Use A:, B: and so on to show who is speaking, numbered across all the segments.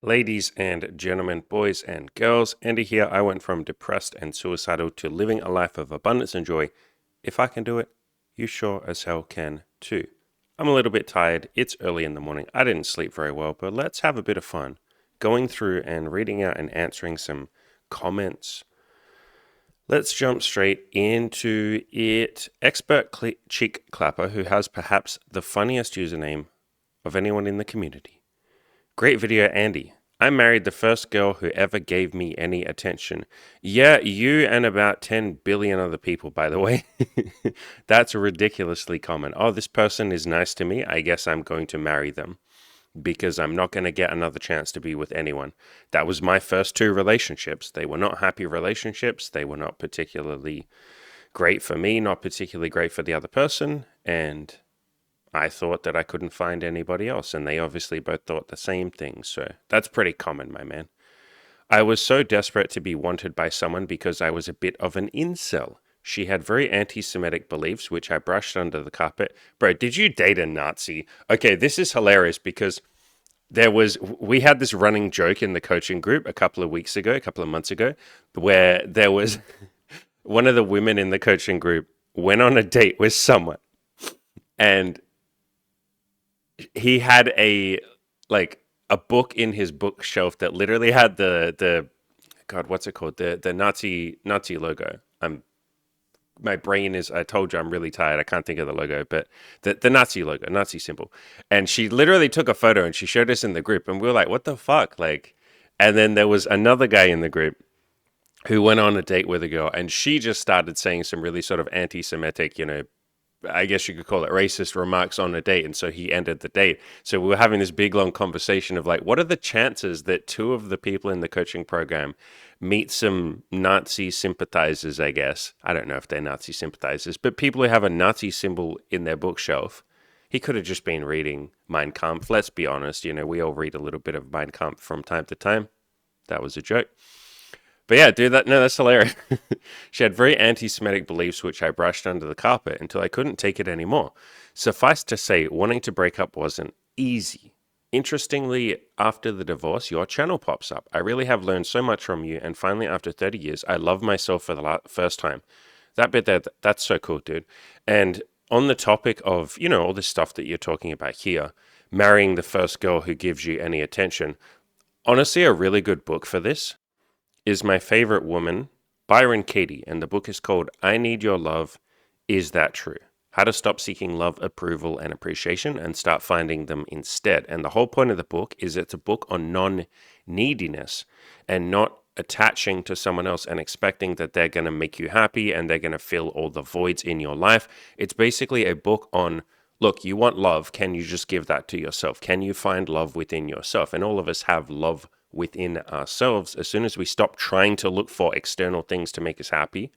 A: Ladies and gentlemen, boys and girls, Andy here. I went from depressed and suicidal to living a life of abundance and joy. If I can do it, you sure as hell can too. I'm a little bit tired. It's early in the morning. I didn't sleep very well, but let's have a bit of fun going through and reading out and answering some comments. Let's jump straight into it. Expert cheek clapper, who has perhaps the funniest username of anyone in the community. Great video, Andy. I married the first girl who ever gave me any attention. Yeah, you and about 10 billion other people, by the way. That's ridiculously common. Oh, this person is nice to me. I guess I'm going to marry them because I'm not going to get another chance to be with anyone. That was my first two relationships. They were not happy relationships. They were not particularly great for me, not particularly great for the other person. And I thought that I couldn't find anybody else, and they obviously both thought the same thing, so that's pretty common, my man. I was so desperate to be wanted by someone because I was a bit of an incel. She had very anti-Semitic beliefs, which I brushed under the carpet. Bro, did you date a Nazi? Okay, this is hilarious because we had this running joke in the coaching group a couple of months ago, where there was one of the women in the coaching group went on a date with someone, and he had a book in his bookshelf that literally had the God, what's it called? The Nazi logo. My brain is, I told you I'm really tired. I can't think of the logo, but the Nazi logo, Nazi symbol. And she literally took a photo and she showed us in the group, and we were like, what the fuck? And then there was another guy in the group who went on a date with a girl, and she just started saying some really sort of anti-Semitic, I guess you could call it racist remarks on a date. And so he ended the date. So we were having this big long conversation of what are the chances that two of the people in the coaching program meet some Nazi sympathizers, I guess. I don't know if they're Nazi sympathizers, but people who have a Nazi symbol in their bookshelf. He could have just been reading Mein Kampf. Let's be honest. We all read a little bit of Mein Kampf from time to time. That was a joke. But yeah, dude, that's hilarious. She had very anti-Semitic beliefs, which I brushed under the carpet until I couldn't take it anymore. Suffice to say, wanting to break up wasn't easy. Interestingly, after the divorce, your channel pops up. I really have learned so much from you, and finally, after 30 years, I love myself for the first time. That bit there, that's so cool, dude. And on the topic of, all this stuff that you're talking about here, marrying the first girl who gives you any attention, honestly, a really good book for this is My Favorite Woman, Byron Katie, and the book is called I Need Your Love, Is That True? How to Stop Seeking Love, Approval, and Appreciation and Start Finding Them Instead. And the whole point of the book is it's a book on non-neediness and not attaching to someone else and expecting that they're going to make you happy and they're going to fill all the voids in your life. It's basically a book on, look, you want love. Can you just give that to yourself? Can you find love within yourself? And all of us have love within ourselves. As soon as we stop trying to look for external things to make us happy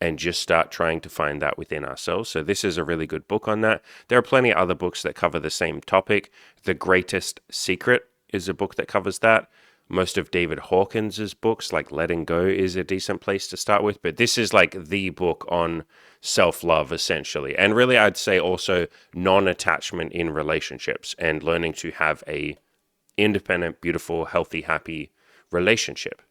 A: and just start trying to find that within ourselves. So this is a really good book on that. There are plenty of other books that cover the same topic. The Greatest Secret is a book that covers that. Most of David Hawkins's books, like Letting Go, is a decent place to start with. But this is like the book on self-love, essentially. And really, I'd say also non-attachment in relationships and learning to have a independent, beautiful, healthy, happy relationship.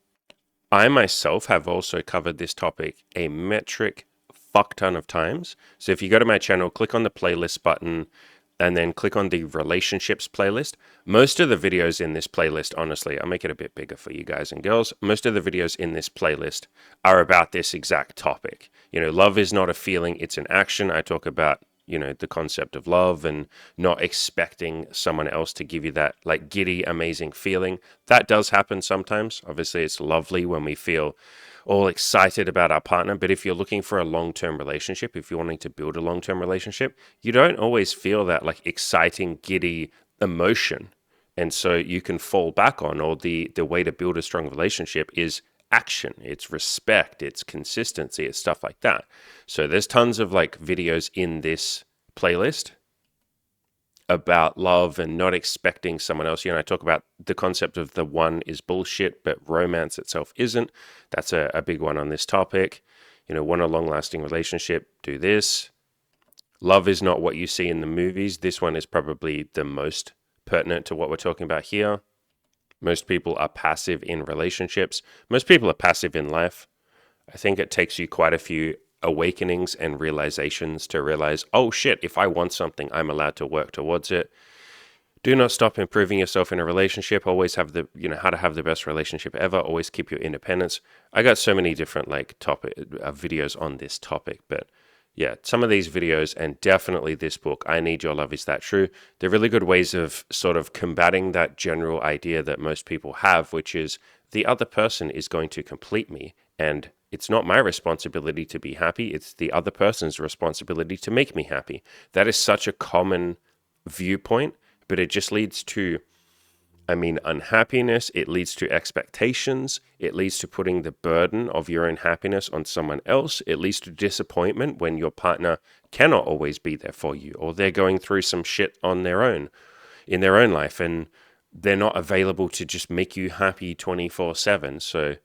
A: I myself have also covered this topic a metric fuck ton of times. So if you go to my channel, click on the playlist button and then click on the relationships playlist. Most of the videos in this playlist, honestly, I'll make it a bit bigger for you guys and girls. Most of the videos in this playlist are about this exact topic. Love is not a feeling, it's an action. I talk about the concept of love and not expecting someone else to give you that giddy, amazing feeling. That does happen sometimes. Obviously, it's lovely when we feel all excited about our partner. But if you're looking for a long-term relationship, if you're wanting to build a long-term relationship, you don't always feel that exciting, giddy emotion. And so you can fall back on, or the way to build a strong relationship is action, it's respect, it's consistency, it's stuff like that. So there's tons of videos in this playlist about love and not expecting someone else. I talk about the concept of the one is bullshit, but romance itself isn't. That's a big one on this topic. Want a long-lasting relationship, do this. Love is not what you see in the movies. This one is probably the most pertinent to what we're talking about here. Most people are passive in relationships. Most people are passive in life. I think it takes you quite a few awakenings and realizations to realize, oh shit, if I want something, I'm allowed to work towards it. Do not stop improving yourself in a relationship. Always have how to have the best relationship ever. Always keep your independence. I got so many different videos on this topic, but yeah, some of these videos and definitely this book, I Need Your Love, Is That True? They're really good ways of sort of combating that general idea that most people have, which is the other person is going to complete me. And it's not my responsibility to be happy. It's the other person's responsibility to make me happy. That is such a common viewpoint, but it just leads to, unhappiness. It leads to expectations. It leads to putting the burden of your own happiness on someone else. It leads to disappointment when your partner cannot always be there for you, or they're going through some shit on their own, in their own life, and they're not available to just make you happy 24/7. So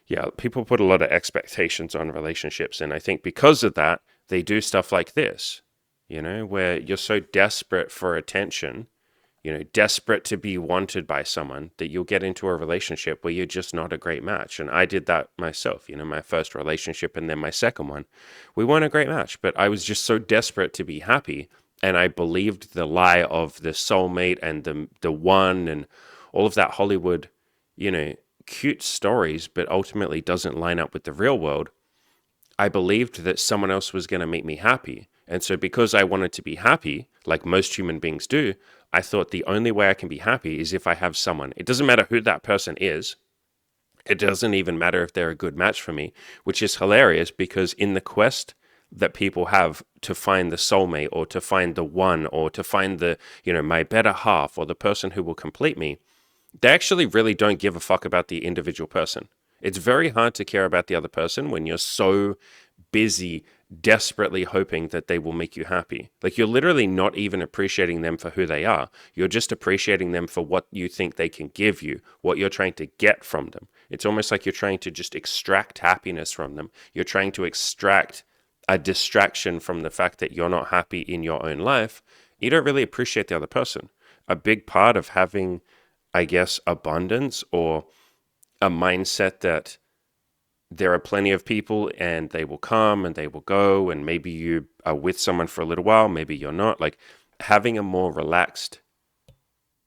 A: yeah, people put a lot of expectations on relationships. And I think because of that, they do stuff like this, where you're so desperate for attention, desperate to be wanted by someone, that you'll get into a relationship where you're just not a great match. And I did that myself, my first relationship and then my second one. We weren't a great match, but I was just so desperate to be happy. And I believed the lie of the soulmate and the one and all of that Hollywood, cute stories, but ultimately doesn't line up with the real world. I believed that someone else was going to make me happy. And so because I wanted to be happy, like most human beings do, I thought the only way I can be happy is if I have someone. It doesn't matter who that person is. It doesn't even matter if they're a good match for me, which is hilarious because in the quest that people have to find the soulmate or to find the one or to find the, my better half or the person who will complete me, they actually really don't give a fuck about the individual person. It's very hard to care about the other person when you're so busy desperately hoping that they will make you happy. Like you're literally not even appreciating them for who they are. You're just appreciating them for what you think they can give you, what you're trying to get from them. It's almost like you're trying to just extract happiness from them. You're trying to extract a distraction from the fact that you're not happy in your own life. You don't really appreciate the other person. A big part of having, I guess, abundance or a mindset that there are plenty of people and they will come and they will go, and maybe you are with someone for a little while, maybe you're not. Like having a more relaxed,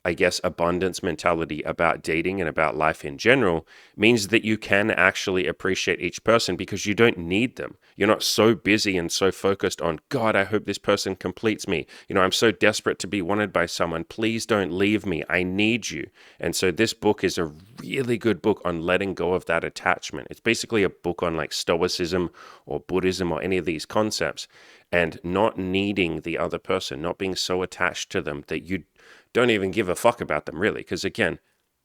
A: I guess, abundance mentality about dating and about life in general means that you can actually appreciate each person because you don't need them. You're not so busy and so focused on, God, I hope this person completes me. I'm so desperate to be wanted by someone. Please don't leave me. I need you. And so this book is a really good book on letting go of that attachment. It's basically a book on like Stoicism or Buddhism or any of these concepts, and not needing the other person, not being so attached to them that you don't even give a fuck about them, really. Because again,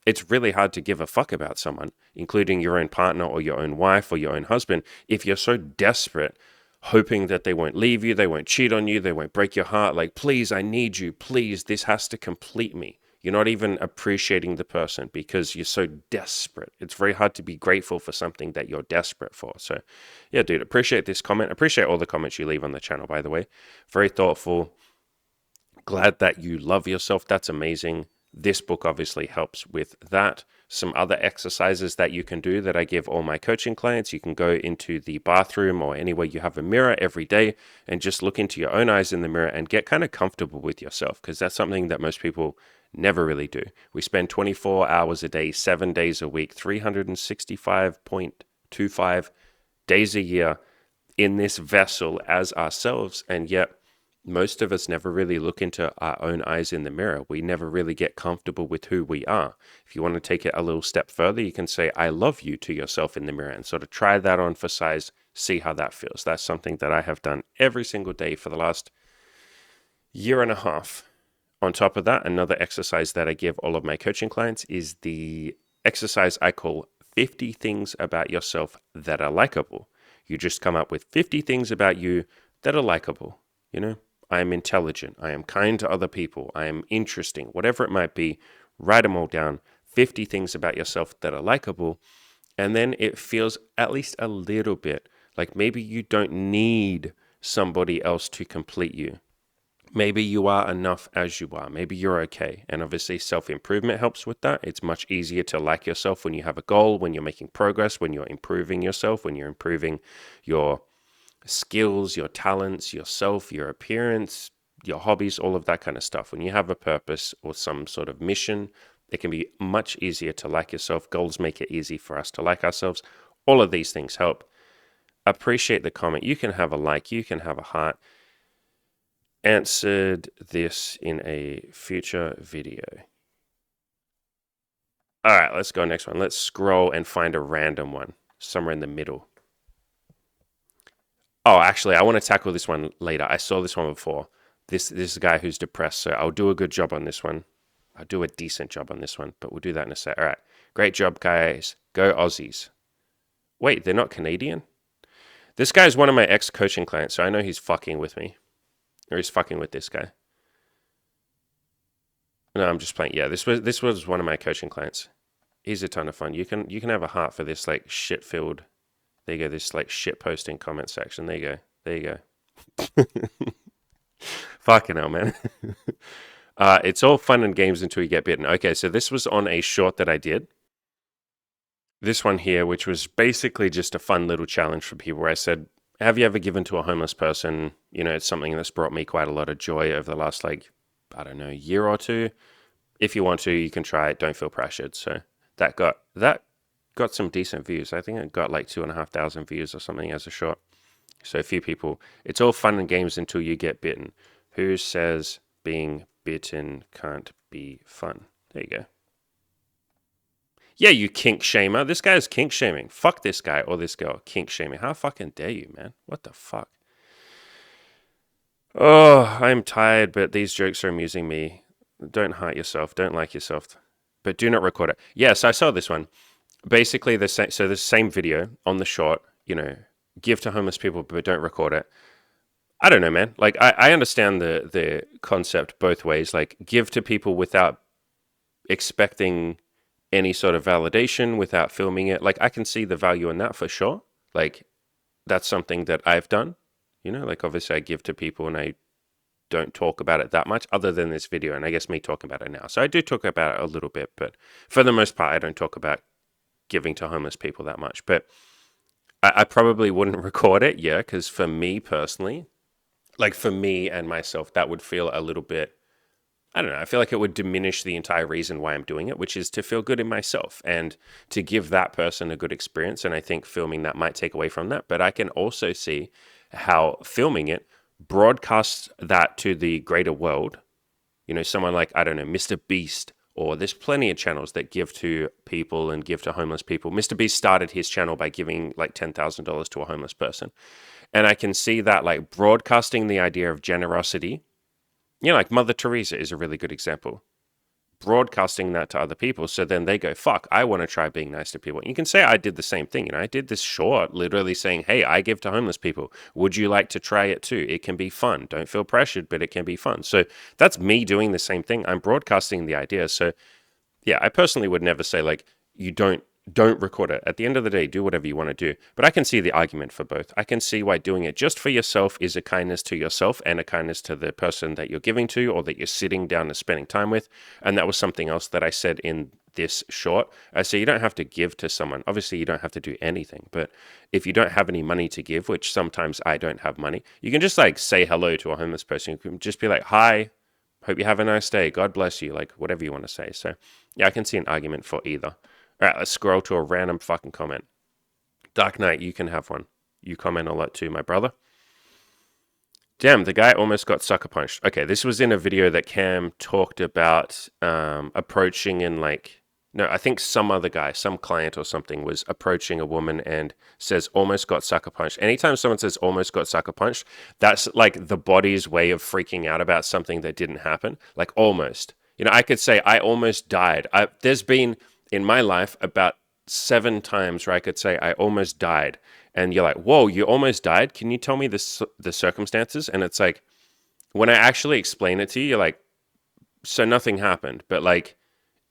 A: it's really hard to give a fuck about someone, including your own partner or your own wife or your own husband, if you're so desperate, hoping that they won't leave you, they won't cheat on you, they won't break your heart. Like, please, I need you. Please, this has to complete me. You're not even appreciating the person because you're so desperate. It's very hard to be grateful for something that you're desperate for. So, yeah, dude, appreciate this comment. Appreciate all the comments you leave on the channel, by the way. Very thoughtful. Glad that you love yourself. That's amazing. This book obviously helps with that. Some other exercises that you can do that I give all my coaching clients. You can go into the bathroom or anywhere you have a mirror every day and just look into your own eyes in the mirror and get kind of comfortable with yourself, because that's something that most people never really do. We spend 24 hours a day, 7 days a week, 365.25 days a year in this vessel as ourselves, and yet most of us never really look into our own eyes in the mirror. We never really get comfortable with who we are. If you want to take it a little step further, you can say, I love you to yourself in the mirror and sort of try that on for size, see how that feels. That's something that I have done every single day for the last year and a half. On top of that, another exercise that I give all of my coaching clients is the exercise I call 50 things about yourself that are likable. You just come up with 50 things about you that are likable. I am intelligent, I am kind to other people, I am interesting, whatever it might be, write them all down, 50 things about yourself that are likable, and then it feels at least a little bit like maybe you don't need somebody else to complete you. Maybe you are enough as you are. Maybe you're okay. And obviously, self-improvement helps with that. It's much easier to like yourself when you have a goal, when you're making progress, when you're improving yourself, when you're improving your skills, your talents, yourself, your appearance, your hobbies, all of that kind of stuff. When you have a purpose or some sort of mission, it can be much easier to like yourself. Goals make it easy for us to like ourselves. All of these things help. Appreciate the comment. You can have a like, you can have a heart. Answered this in a future video. All right, let's go next one. Let's scroll and find a random one somewhere in the middle. Oh, actually, I want to tackle this one later. I saw this one before. This is a guy who's depressed, so I'll do a good job on this one. I'll do a decent job on this one, but we'll do that in a sec. All right, great job, guys. Go Aussies. Wait, they're not Canadian? This guy is one of my ex-coaching clients, so I know he's fucking with me. Or he's fucking with this guy. No, I'm just playing. Yeah, this was one of my coaching clients. He's a ton of fun. You can have a heart for this like shit filled. There you go. This like shit posting comment section. There you go. There you go. Fucking hell, man. It's all fun and games until you get bitten. Okay, so this was on a short that I did. This one here, which was basically just a fun little challenge for people where I said, have you ever given to a homeless person? You know, it's something that's brought me quite a lot of joy over the last, like, I don't know, year or two. If you want to, you can try it. Don't feel pressured. So that got some decent views. I think it got like 2,500 views or something as a short. So a few people. It's all fun and games until you get bitten. Who says being bitten can't be fun? There you go. Yeah, you kink shamer. This guy's kink shaming. Fuck this guy or this girl. Kink shaming. How fucking dare you, man? What the fuck? Oh, I'm tired, but these jokes are amusing me. Don't hurt yourself. Don't like yourself. But do not record it. Yes, I saw this one. Basically, the same video on the short, you know, give to homeless people, but don't record it. I don't know, man. Like, I understand the concept both ways. Like, give to people without expecting any sort of validation, without filming it. Like, I can see the value in that for sure. Like, that's something that I've done. You know, like, obviously I give to people and I don't talk about it that much other than this video. And I guess me talking about it now. So I do talk about it a little bit, but for the most part, I don't talk about giving to homeless people that much. But I probably wouldn't record it, yeah, because for me personally, like for me and myself, that would feel a little bit, I don't know, I feel like it would diminish the entire reason why I'm doing it, which is to feel good in myself and to give that person a good experience. And I think filming that might take away from that. But I can also see how filming it broadcasts that to the greater world. You know, someone like, I don't know, Mr. Beast, or there's plenty of channels that give to people and give to homeless people. Mr. Beast started his channel by giving like $10,000 to a homeless person. And I can see that like broadcasting the idea of generosity. You know, like Mother Teresa is a really good example. Broadcasting that to other people. So then they go, fuck, I want to try being nice to people. And you can say I did the same thing. You know, I did this short literally saying, hey, I give to homeless people. Would you like to try it too? It can be fun. Don't feel pressured, but it can be fun. So that's me doing the same thing. I'm broadcasting the idea. So yeah, I personally would never say like, you don't record it. At the end of the day, do whatever you want to do. But I can see the argument for both. I can see why doing it just for yourself is a kindness to yourself and a kindness to the person that you're giving to or that you're sitting down and spending time with. And that was something else that I said in this short. I say you don't have to give to someone. Obviously, you don't have to do anything. But if you don't have any money to give, which sometimes I don't have money, you can just like say hello to a homeless person. You can just be like, hi, hope you have a nice day. God bless you. Like whatever you want to say. So yeah, I can see an argument for either. All right, let's scroll to a random fucking comment. Dark Knight, you can have one. You comment a lot too, my brother. Damn, the guy almost got sucker punched. Okay, this was in a video that Cam talked about approaching and like, no, I think some other guy, some client or something was approaching a woman and says almost got sucker punched. Anytime someone says almost got sucker punched, that's like the body's way of freaking out about something that didn't happen. Like almost. You know, I could say I almost died. There's been in my life about 7 times where I could say I almost died. And you're like, whoa, you almost died? Can you tell me the circumstances? And it's like, when I actually explain it to you, you're like, so nothing happened. But like,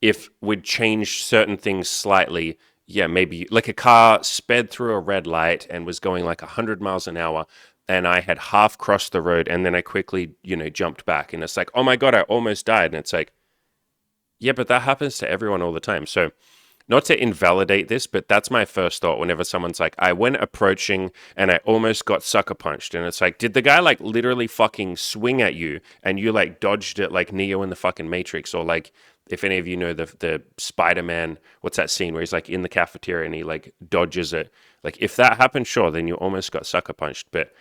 A: if we'd changed certain things slightly, yeah, maybe like a car sped through a red light and was going like 100 miles an hour, and I had half crossed the road and then I quickly, jumped back. And it's like, oh my God, I almost died. And it's like, yeah, but that happens to everyone all the time. So, not to invalidate this, but that's my first thought whenever someone's like, I went approaching and I almost got sucker punched. And it's like, did the guy like literally fucking swing at you and you like dodged it like Neo in the fucking Matrix? Or like, if any of you know the Spider-Man, what's that scene where he's like in the cafeteria and he like dodges it? Like, if that happened, sure, then you almost got sucker punched. But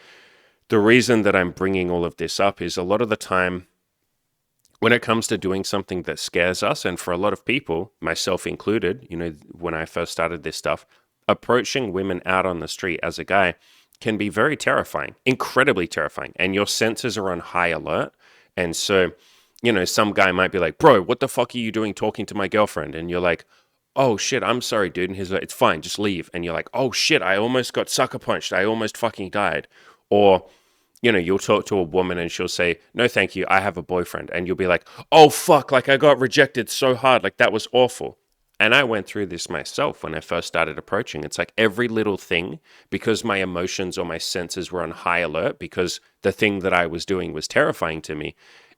A: the reason that I'm bringing all of this up is a lot of the time, when it comes to doing something that scares us, and for a lot of people, myself included, when I first started this stuff, approaching women out on the street as a guy can be very terrifying, incredibly terrifying, and your senses are on high alert. And so, some guy might be like, bro, what the fuck are you doing talking to my girlfriend? And you're like, oh shit, I'm sorry, dude. And he's like, it's fine, just leave. And you're like, oh shit, I almost got sucker punched. I almost fucking died. Or, you'll talk to a woman and she'll say, no, thank you, I have a boyfriend. And you'll be like, oh, fuck, like I got rejected so hard. Like that was awful. And I went through this myself when I first started approaching. It's like every little thing, because my emotions or my senses were on high alert, because the thing that I was doing was terrifying to me,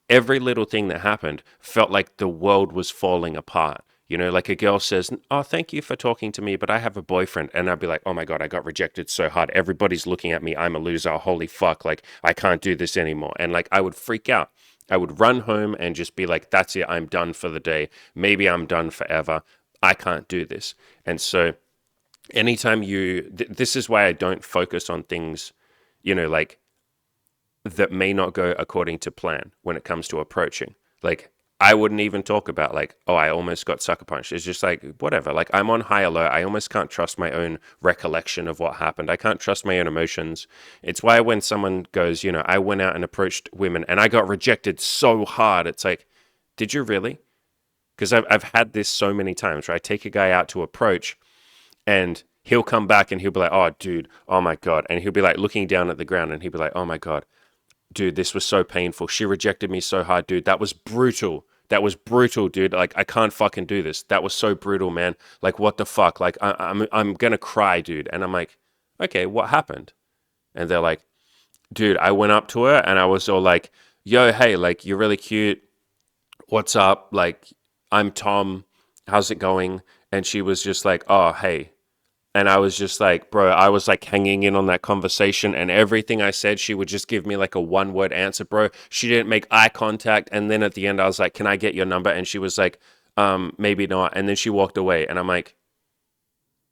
A: every little thing that happened felt like the world was falling apart. Like a girl says, oh, thank you for talking to me, but I have a boyfriend. And I'd be like, oh my God, I got rejected so hard. Everybody's looking at me. I'm a loser. Holy fuck. Like, I can't do this anymore. And like, I would freak out. I would run home and just be like, that's it. I'm done for the day. Maybe I'm done forever. I can't do this. And so anytime this is why I don't focus on things, like that may not go according to plan when it comes to approaching. Like, I wouldn't even talk about like, oh, I almost got sucker punched. It's just like, whatever. Like, I'm on high alert. I almost can't trust my own recollection of what happened. I can't trust my own emotions. It's why when someone goes, I went out and approached women and I got rejected so hard, it's like, did you really? Because I've had this so many times where I take a guy out to approach and he'll come back and he'll be like, oh, dude, oh my God. And he'll be like looking down at the ground and he'll be like, oh my God, dude, this was so painful. She rejected me so hard, dude. That was brutal. That was brutal, dude. Like, I can't fucking do this. That was so brutal, man. Like, what the fuck? Like, I'm gonna cry, dude. And I'm like, okay, what happened? And they're like, dude, I went up to her and I was all like, yo, hey, like, you're really cute. What's up? Like, I'm Tom. How's it going? And she was just like, oh, hey. And I was just like, bro, I was like hanging in on that conversation, and everything I said, she would just give me like a one-word answer, bro. She didn't make eye contact. And then at the end, I was like, can I get your number? And she was like, maybe not. And then she walked away. And I'm like,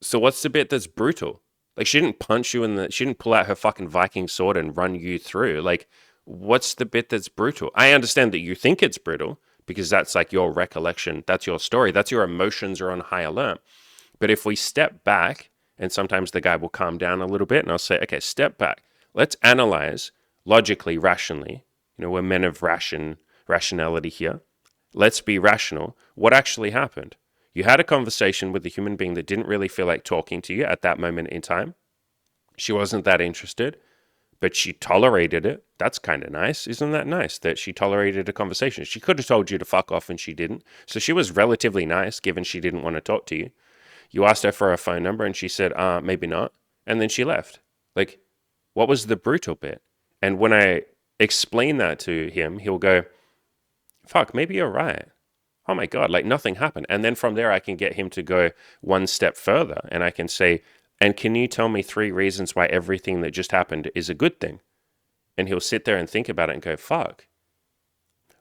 A: so what's the bit that's brutal? Like, she didn't punch you she didn't pull out her fucking Viking sword and run you through. Like, what's the bit that's brutal? I understand that you think it's brutal because that's like your recollection. That's your story. That's your emotions are on high alert. But if we step back, and sometimes the guy will calm down a little bit, and I'll say, okay, step back. Let's analyze logically, rationally. We're men of rationality here. Let's be rational. What actually happened? You had a conversation with a human being that didn't really feel like talking to you at that moment in time. She wasn't that interested, but she tolerated it. That's kind of nice. Isn't that nice that she tolerated a conversation? She could have told you to fuck off and she didn't. So she was relatively nice given she didn't want to talk to you. You asked her for a phone number and she said, maybe not. And then she left. Like, what was the brutal bit? And when I explain that to him, he'll go, fuck, maybe you're right. Oh my God, like nothing happened. And then from there, I can get him to go one step further. And I can say, and can you tell me 3 reasons why everything that just happened is a good thing? And he'll sit there and think about it and go, fuck.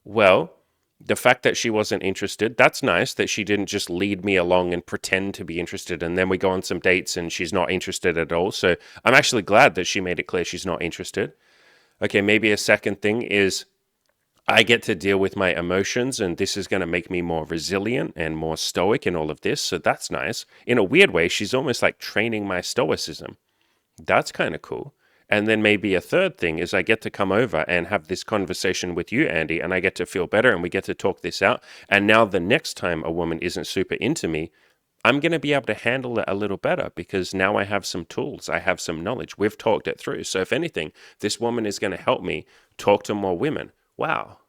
A: Well, the fact that she wasn't interested, that's nice that she didn't just lead me along and pretend to be interested. And then we go on some dates and she's not interested at all. So I'm actually glad that she made it clear she's not interested. Okay, maybe a second thing is I get to deal with my emotions and this is going to make me more resilient and more stoic in all of this. So that's nice. In a weird way, she's almost like training my stoicism. That's kind of cool. And then maybe a third thing is I get to come over and have this conversation with you, Andy, and I get to feel better and we get to talk this out. And now the next time a woman isn't super into me, I'm going to be able to handle it a little better because now I have some tools. I have some knowledge. We've talked it through. So if anything, this woman is going to help me talk to more women. Wow.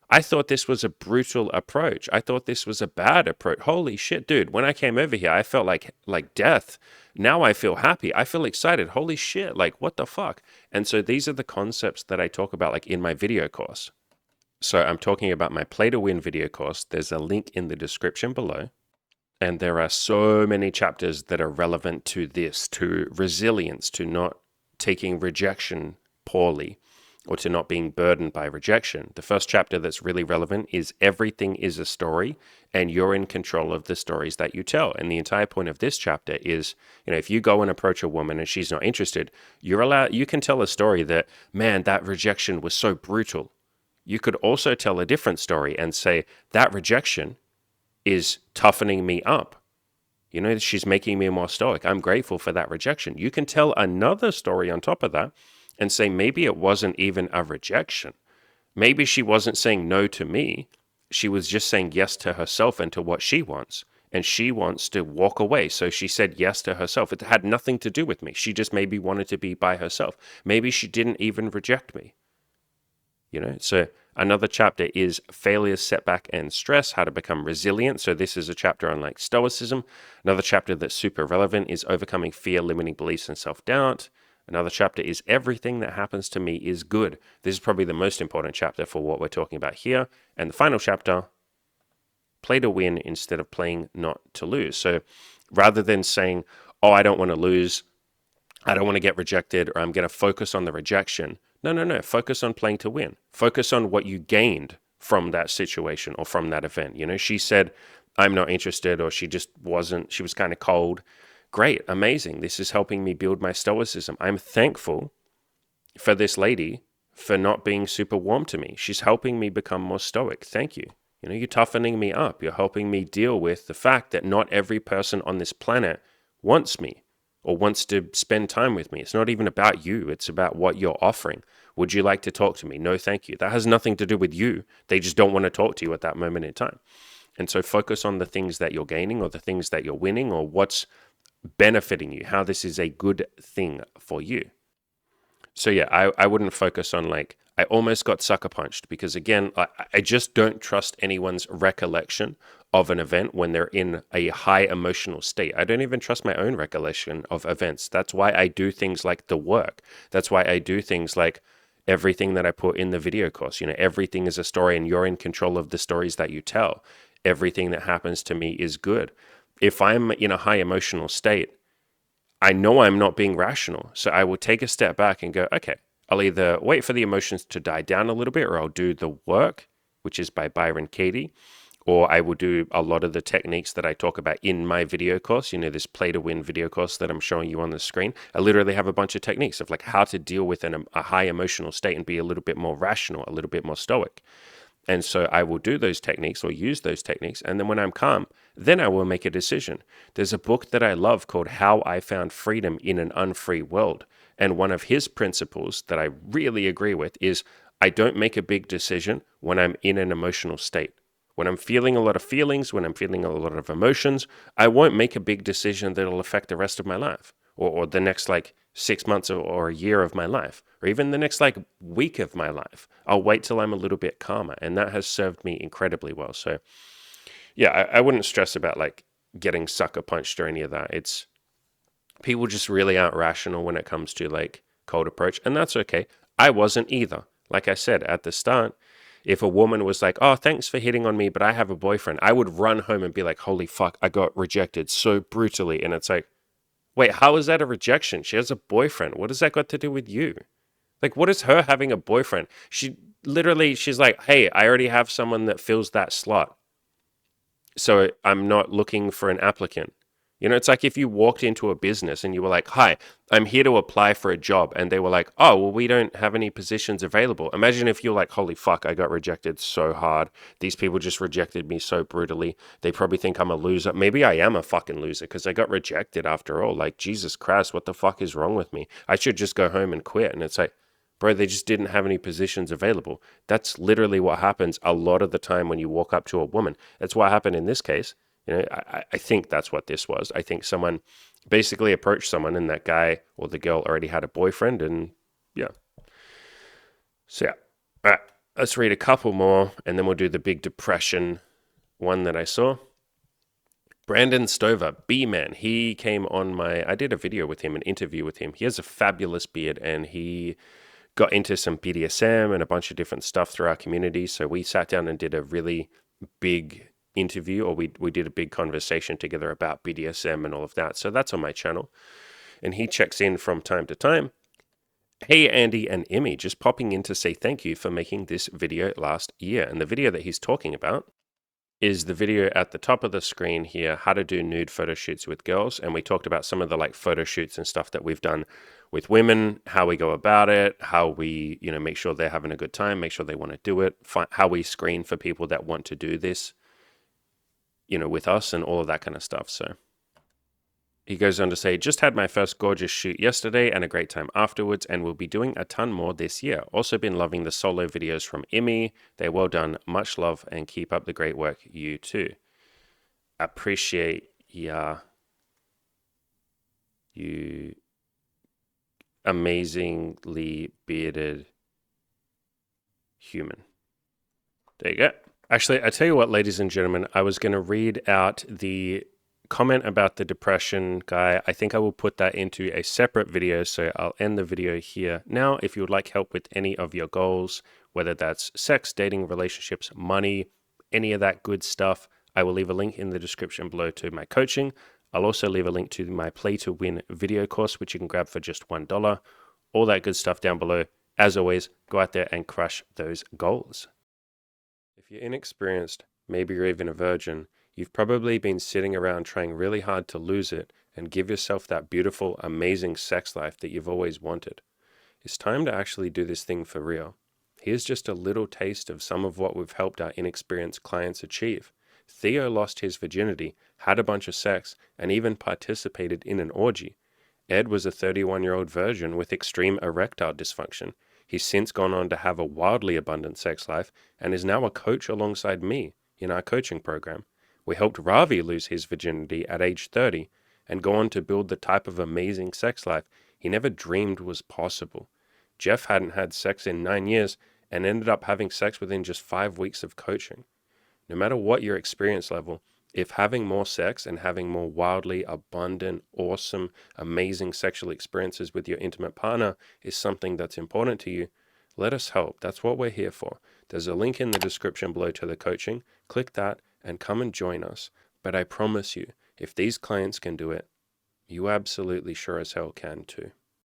A: I thought this was a brutal approach. I thought this was a bad approach. Holy shit, dude. When I came over here, I felt like death. Now I feel happy. I feel excited. Holy shit. Like, what the fuck? And so these are the concepts that I talk about like in my video course. So I'm talking about my Play to Win video course. There's a link in the description below. And there are so many chapters that are relevant to this, to resilience, to not taking rejection poorly, or to not being burdened by rejection. The first chapter that's really relevant is everything is a story and you're in control of the stories that you tell. And the entire point of this chapter is, if you go and approach a woman and she's not interested, you can tell a story that, man, that rejection was so brutal. You could also tell a different story and say, that rejection is toughening me up. She's making me more stoic. I'm grateful for that rejection. You can tell another story on top of that and say, maybe it wasn't even a rejection. Maybe she wasn't saying no to me. She was just saying yes to herself and to what she wants. And she wants to walk away. So she said yes to herself. It had nothing to do with me. She just maybe wanted to be by herself. Maybe she didn't even reject me. So another chapter is failure, setback, and stress, how to become resilient. So this is a chapter on like stoicism. Another chapter that's super relevant is overcoming fear, limiting beliefs, and self-doubt. Another chapter is everything that happens to me is good. This is probably the most important chapter for what we're talking about here. And the final chapter, play to win instead of playing not to lose. So rather than saying, oh, I don't want to lose, I don't want to get rejected, or I'm going to focus on the rejection. No. Focus on playing to win. Focus on what you gained from that situation or from that event. She said, I'm not interested, or she just wasn't, she was kind of cold. Great, amazing. This is helping me build my stoicism. I'm thankful for this lady for not being super warm to me. She's helping me become more stoic. Thank you. You're toughening me up. You're helping me deal with the fact that not every person on this planet wants me or wants to spend time with me. It's not even about you. It's about what you're offering. Would you like to talk to me? No, thank you. That has nothing to do with you. They just don't want to talk to you at that moment in time. And so focus on the things that you're gaining, or the things that you're winning, or what's benefiting you, how this is a good thing for you. So yeah, I wouldn't focus on like, I almost got sucker punched, because again, I just don't trust anyone's recollection of an event when they're in a high emotional state. I don't even trust my own recollection of events. That's why I do things like the work. That's why I do things like everything that I put in the video course. Everything is a story and you're in control of the stories that you tell. Everything that happens to me is good. If I'm in a high emotional state, I know I'm not being rational. So I will take a step back and go, okay, I'll either wait for the emotions to die down a little bit, or I'll do the work, which is by Byron Katie, or I will do a lot of the techniques that I talk about in my video course, this play to win video course that I'm showing you on the screen. I literally have a bunch of techniques of like how to deal with a high emotional state and be a little bit more rational, a little bit more stoic. And so I will do those techniques or use those techniques. And then when I'm calm, then I will make a decision. There's a book that I love called How I Found Freedom in an Unfree World. And one of his principles that I really agree with is I don't make a big decision when I'm in an emotional state. When I'm feeling a lot of feelings, when I'm feeling a lot of emotions, I won't make a big decision that'll affect the rest of my life, or the next like 6 months or a year of my life, or even the next like week of my life. I'll wait till I'm a little bit calmer, and that has served me incredibly well. So yeah, I wouldn't stress about like getting sucker punched or any of that. It's people just really aren't rational when it comes to like cold approach, and that's okay. I wasn't either. Like I said at the start, if a woman was like, oh, thanks for hitting on me, but I have a boyfriend, I would run home and be like, holy fuck, I got rejected so brutally. And it's like, wait, how is that a rejection? She has a boyfriend. What does that got to do with you? Like, what is her having a boyfriend? She's like, hey, I already have someone that fills that slot, so I'm not looking for an applicant. It's like if you walked into a business and you were like, hi, I'm here to apply for a job. And they were like, oh, well, we don't have any positions available. Imagine if you're like, holy fuck, I got rejected so hard. These people just rejected me so brutally. They probably think I'm a loser. Maybe I am a fucking loser because I got rejected after all. Like, Jesus Christ, what the fuck is wrong with me? I should just go home and quit. And it's like, bro, they just didn't have any positions available. That's literally what happens a lot of the time when you walk up to a woman. That's what happened in this case. I think that's what this was. I think someone basically approached someone, and that guy or the girl already had a boyfriend, and yeah. So yeah. All right. Let's read a couple more and then we'll do the big depression one that I saw. Brandon Stover, B-Man, he came on I did a video with him, an interview with him. He has a fabulous beard and he got into some BDSM and a bunch of different stuff through our community. So we sat down and did a really big interview, or we did a big conversation together about BDSM and all of that. So that's on my channel. And he checks in from time to time. Hey, Andy and Emmy, just popping in to say thank you for making this video last year. And the video that he's talking about is the video at the top of the screen here, how to do nude photo shoots with girls. And we talked about some of the like photo shoots and stuff that we've done with women, how we go about it, how we, make sure they're having a good time, make sure they want to do it, how we screen for people that want to do this, with us and all of that kind of stuff. So he goes on to say, just had my first gorgeous shoot yesterday and a great time afterwards, and we'll be doing a ton more this year. Also been loving the solo videos from Emmy. They're well done. Much love and keep up the great work, you too. Appreciate you amazingly bearded human. There you go. Actually, I tell you what, ladies and gentlemen, I was going to read out the comment about the depression guy. I think I will put that into a separate video, so I'll end the video here. Now, if you would like help with any of your goals, whether that's sex, dating, relationships, money, any of that good stuff, I will leave a link in the description below to my coaching. I'll also leave a link to my Play to Win video course, which you can grab for just $1. All that good stuff down below. As always, go out there and crush those goals. If you're inexperienced, maybe you're even a virgin, you've probably been sitting around trying really hard to lose it and give yourself that beautiful, amazing sex life that you've always wanted. It's time to actually do this thing for real. Here's just a little taste of some of what we've helped our inexperienced clients achieve. Theo lost his virginity, had a bunch of sex, and even participated in an orgy. Ed was a 31-year-old virgin with extreme erectile dysfunction. He's since gone on to have a wildly abundant sex life and is now a coach alongside me in our coaching program. We helped Ravi lose his virginity at age 30 and go on to build the type of amazing sex life he never dreamed was possible. Jeff hadn't had sex in 9 years and ended up having sex within just 5 weeks of coaching. No matter what your experience level, if having more sex and having more wildly abundant, awesome, amazing sexual experiences with your intimate partner is something that's important to you, let us help. That's what we're here for. There's a link in the description below to the coaching. Click that and come and join us. But I promise you, if these clients can do it, you absolutely sure as hell can too.